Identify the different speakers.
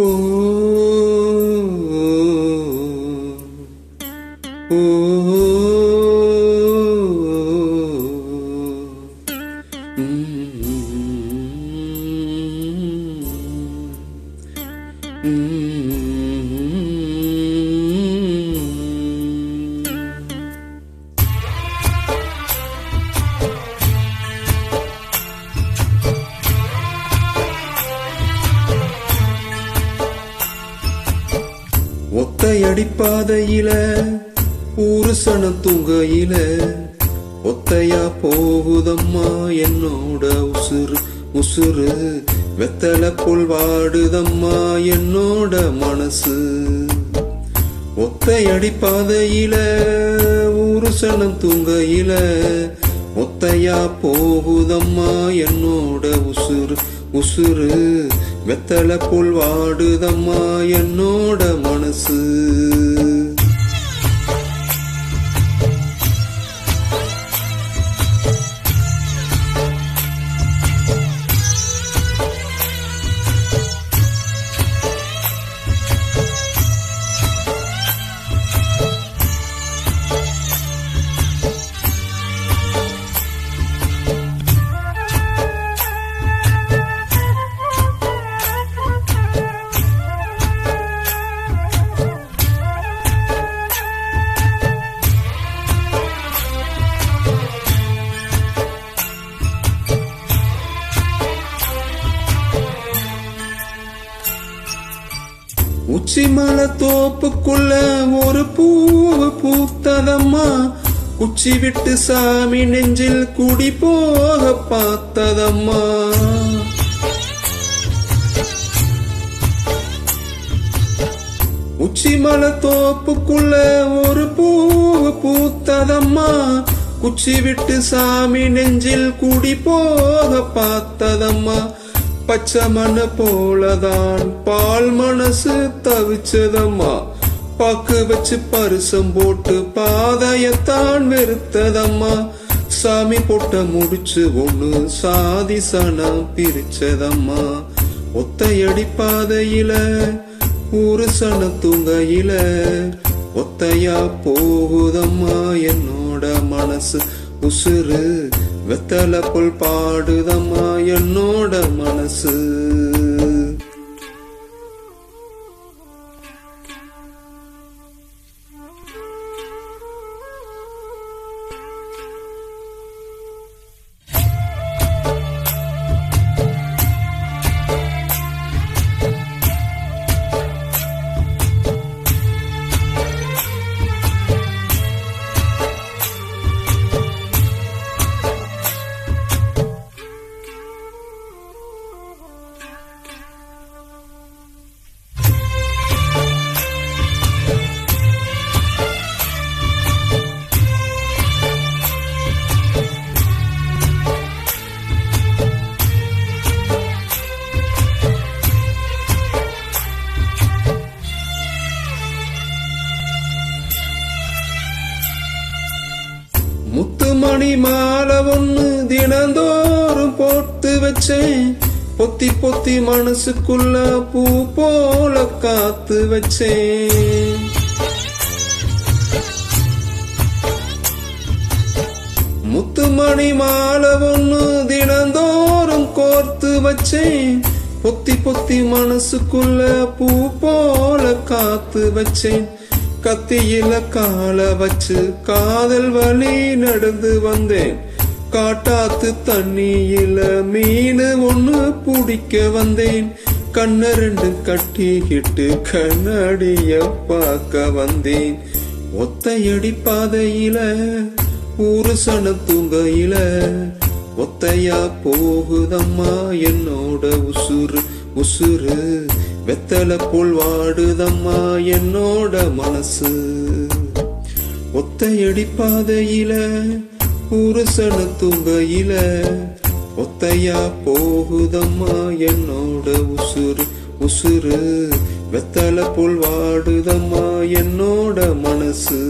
Speaker 1: ஓ ஓ ஒத்தையடி பாதையில ஊரு சனம் தூங்கையில ஒத்தையா போகுதம்மா என்னோட உசுறு உசுறு வெத்தலை போல் வாடுதம்மா என்னோட மனசு. ஒத்தையடி பாதையில ஊரு சனம் தூங்கையில ஒத்தையா போகுதம்மா என்னோட உசுறு உசுறு வெத்தலை போல் வாடுதம்மா என்னோட மனசு. உச்சிமலை தோப்புக்குள்ள ஒரு பூவு பூத்ததம்மா குச்சி விட்டு சாமி நெஞ்சில் குடி போக பார்த்ததம்மா. உச்சிமலை தோப்புக்குள்ள ஒரு பூவு பூத்ததம்மா குச்சி விட்டு சாமி நெஞ்சில் குடி போக பார்த்ததம்மா. பச்சை மண்ண போலதான் பால் மனசு தவிச்சதம்மா பாக்கு வச்சு பரிசம் போட்டு பாதையத்தான் வெறுத்ததம்மா. சாமி போட்ட முடிச்சு ஒண்ணு சாதி சனம் பிரிச்சதம்மா. ஒத்தையடி பாதையில ஊரு சன தூங்கையில ஒத்தையா போகுதம்மா என்னோட மனசு உசுறு வெத்தலை போல் பாடுதம்மா என்னோட மனசு. முத்துமணி மாலை ஒண்ணு தினந்தோறும் போட்டு வச்சேன் பொத்தி பொத்தி மனசுக்குள்ள பூ போல காத்து வச்சேன். முத்துமணி மாலை ஒண்ணு தினந்தோறும் கோர்த்து வச்சேன் பொத்தி பொத்தி மனசுக்குள்ள பூ போல காத்து வச்சேன். கத்தியில கால வச்சு காதல் வழி நடந்து வந்தேன் காட்டாத்து தண்ணியில மீன் ஒண்ணு பிடிக்க வந்தேன். கண்ண ரெண்டு கட்டிக்கிட்டு கண்ணாடிய பார்க்க வந்தேன். ஒத்தையடி பாதையில ஊரு சன தூங்கையில ஒத்தையா போகுதம்மா என்னோட உசுறு உசுறு வெத்தலை போல் வாடுதம்மா என்னோட மனசு. ஒத்தையடி பாதையில ஊரு சன தூங்கையில ஒத்தையா போகுதம்மா என்னோட உசுறு உசுறு வெத்தலை போல் வாடுதம்மா என்னோட மனசு.